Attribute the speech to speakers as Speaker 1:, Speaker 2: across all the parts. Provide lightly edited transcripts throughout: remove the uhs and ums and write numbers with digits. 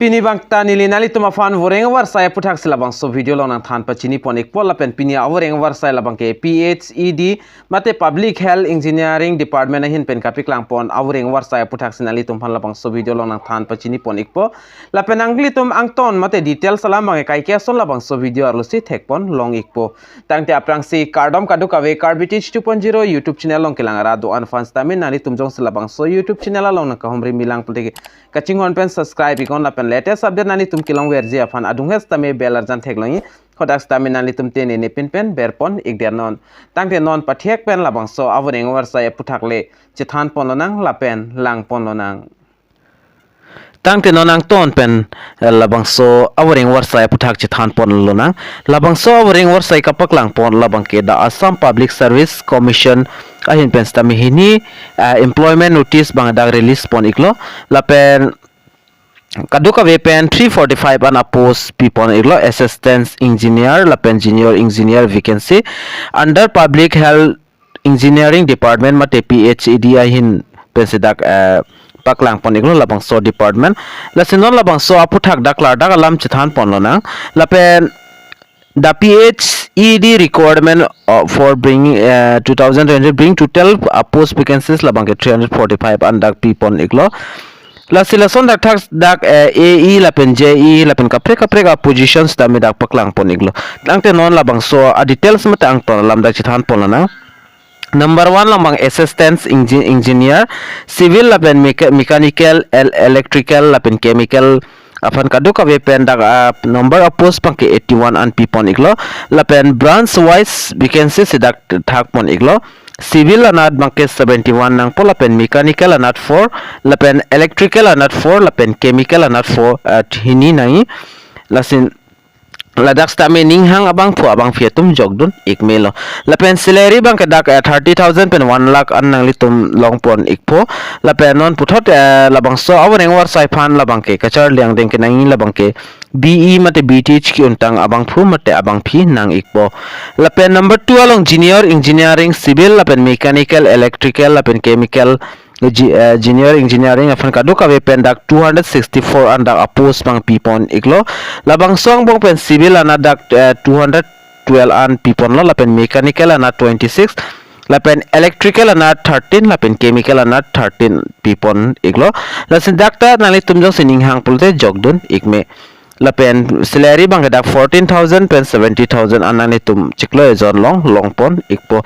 Speaker 1: Pini bang tani li nali tuma fan voreng war saya putak silabang so video lo nang than pachini ponik pola pen pini avoreng war saya labang ke PHED mate Public Health Engineering Department hin pen kapiklang pon avoreng war saya putak sinali tum pan labang so video lo nang than pachini ponik po la pen angli tum angton mate detail salamang kai ke son labang so video arlusi thek pon long ikpo tangte aprang si KARDOM kadu kave KARBITIS 2.0 YouTube channel long kilangara do an fans tamin nali tum jong silabang so YouTube channel long nang kahomri milang pulte kaching on pen subscribe ikon la pen latest update nani tum kilong werji afan adung hes tame belar jan theklongi khodak tame nani tum tene ne pen berpon igder non tangte non pathek pen labang so avoreng war sa puthakle chithan pononang la pen lang pononang tangte nonang ton pen labang so avoreng war sa puthak chithan ponlonang labang so avoreng war sa kapaklang pon labang ke da Assam Public Service Commission ahin pen stami hini employment notice bang dag release pon iklo la pen kaduka pen 345 an post pipon iglo assistant engineer la pen junior engineer vacancy under Public Health Engineering Department mate PHED ahin pen sedak paklang pon iglo labang so department la sinon labang so aputhak daklar dak alam chithan pon lona la pen the PHED requirement for bringing 2020 bring total post vacancies labang ke 345 and dak pipon iglo la selection dak tax dak AE la pen JE la pen kapre positions da me dak paklang pon iglo tangte non labang so details mata ang ton lam dak chithan pon lana number 1 lamang assistant engineer civil la pen mechanical electrical la pen chemical afan kaduka pen dak number of post pang ke 81 and pipon iglo la pen branch wise vacancy sedak thak pon iglo civil anat bangke 71 nang pola pen mechanical anat 4 la pen electrical anat 4 la pen chemical anat 4 hini nai lasin ladak stame ninghang abang phu abang fiatum jogdun ikmelo la pen salary bang dak 30,000 pen 1 lakh an nang litum longpon ikpo la pen non puthot labang so awareng war sai phan labang ke kachar liang deng ke nang labang ke BE mate BTH ki untang abang phu mate abang phi nang ikpo la pen number 2 along junior engineering civil la pen mechanical electrical la pen chemical junior engineering afan kaduka pen dak 264 and dak post pang pipon iglo labang song bong pen civil ana dak 212 an pipon lo la pen mechanical ana 26 la pen electrical ana 13 la pen chemical ana 13 pipon iglo la sin dakta nali tumjong sining hang pulte jogdun ikme la pen salary bang dak 14,000 pen 70,000 anani tum chiklo ezon long pon ikpo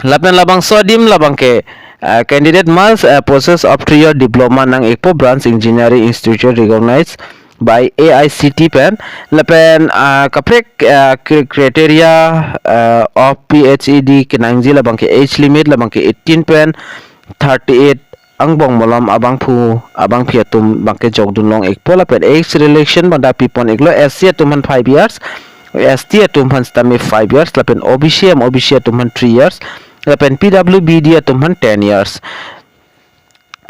Speaker 1: la pen labang sodim labang ke candidate must possess of 3-year diploma nang ekpo branch engineering institute recognized by AICT pen la pen kaprek criteria of PHED kinangji la bangke age limit la bangke 18 pen 38 angbong molam abang phiatum bangke jogdun long ekpo la pen age relation banda pipon eklo SC tumhan 5 years ST tumhan stami 5 years la pen OBC tumhan 3 years la pen PWBD tumhan 10 years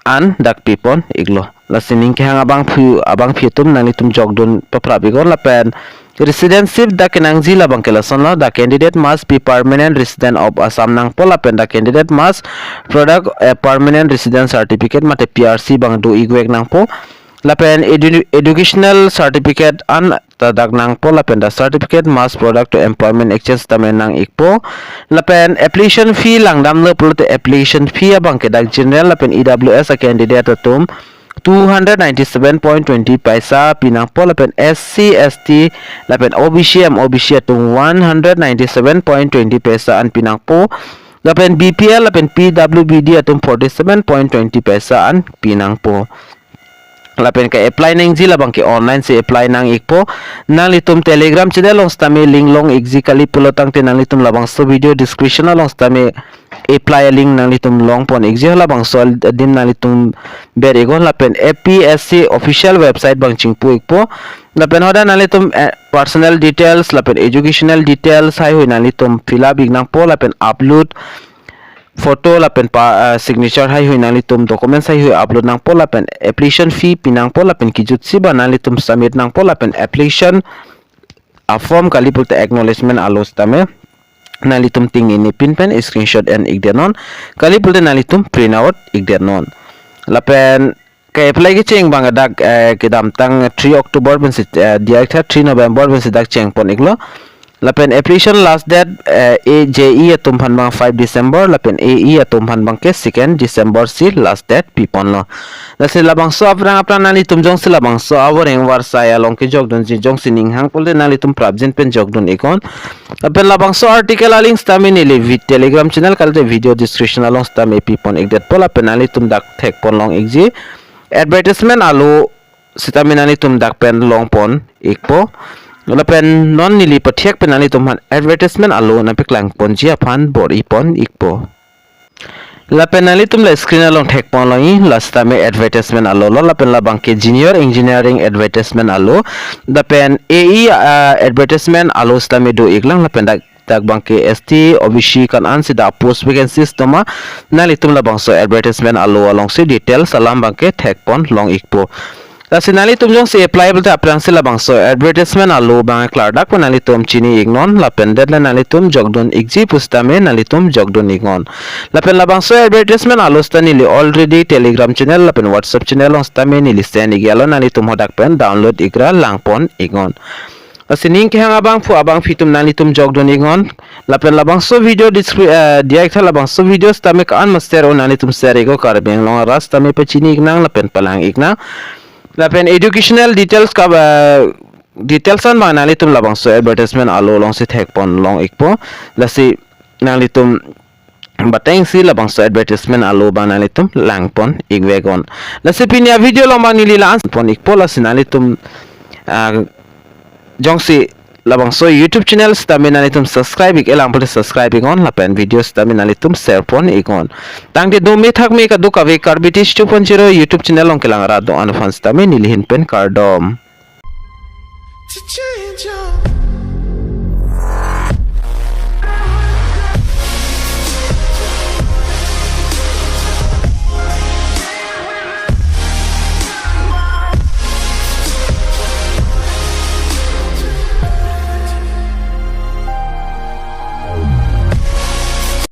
Speaker 1: an dak pipon iglo la sining ke hang abang phiatum nani tum jogdun paprabigon la pen residency dak nangji la bangke la son la the candidate must be permanent resident of Assam nang pola pen the candidate must product a permanent residence certificate mate PRC bang do igwek nang po la pen educational certificate an tadak nang po la pen the certificate must product to employment exchange tamen nang ikpo la pen application fee lang dam le pulte application fee abang ke dak general la pen EWS a candidate tum 297.20 paisa pinang po la pen SC ST la pen OBC tum 197.20 paisa an pinang po la pen BPL la pen PWBD tum 47.20 paisa an pinang po la pen ka apply nang jila bang ke online se apply nang ikpo nang litum telegram channel long stame link long exically pulotang te nang litum labang so video description long stame apply link nang litum long pon exi labang so din nang litum beregon la pen APSC official website bang chingpu ikpo la pen hoda nang litum personal details la pen educational details hai hoi nang litum fill up nang po la pen upload photo la pen signature hai hoi nang litum documents hai hoi upload nang po la pen application fee pinang po la pen kijut siba nang litum submit nang po la pen application a form kali pulte acknowledgement alos tame nang litum ting ini pin pen screenshot and igdenon kali pulte nang litum print out igdenon la pen Kay apply ki cheng bang dak kidam tang 3 October ben si direct 3 November ben si dak cheng pon iglo lapen application last date AJE atum phan bang 5 December lapen AE atum phan bang ke 2 December si last date pipon lo lase labang so aprang nali tum jong sila bang so awreng war saya long ki jog don ji jong sining hang polte nali tum prabjin pen jog don ikon lapen labang so article aling stami ni le telegram channel kalte video description along stam pipon igdet pola penali tum dak thek pon long igji advertisement alu sitaminani tum dak pen long pon ikpo lapen non nili pathiak penani tum advertisement alu na PAKLANG pon jia phan bor ipon ikpo lapen nali tum la screen along thek pon loi lastame advertisement alu lo lapen labang ke junior engineering advertisement alu lapen AE advertisement alu stame do iklang lapen dak tak bangke ST OBC kan an sida post vacancies toma nali tum labang so advertisement alu along si detail salam bangke thek pon long ikpo Lasinali tum jong si apply belte aprang sila bang so advertisement alu bang klardak nali tum chini ignon lapen deadline nali tum jogdon igji pustame nali tum jogdon ignon lapen labang so advertisement alu stani li already telegram channel lapen whatsapp channel long stame nili send igalo nali tum hodak pen download igra langpon ignon Asining ke hang abang fu abang fitum nali tum jogdon ignon lapen labang so video direct labang so video stame kan master on nali tum share igo karbeng long ras stame pechini ignang lapen palang ignang lapen educational details ka details an ma nali tum labang so advertisement alo long si thek pon long ikpo lasi nali tum bateng si labang so advertisement alo ba nali tum lang pon igwegon lasi pinya video long ba nili lan pon ikpo lasi nali tum jong si labang so YouTube channel stami nali tum subscribe ik elang pole subscribe on lapen video stami nali tum share pon ikon tang de do me thak me ka do ka ve karbitis 2.0 YouTube channel long kelang ra do an fan stami nilihin pen KARDOM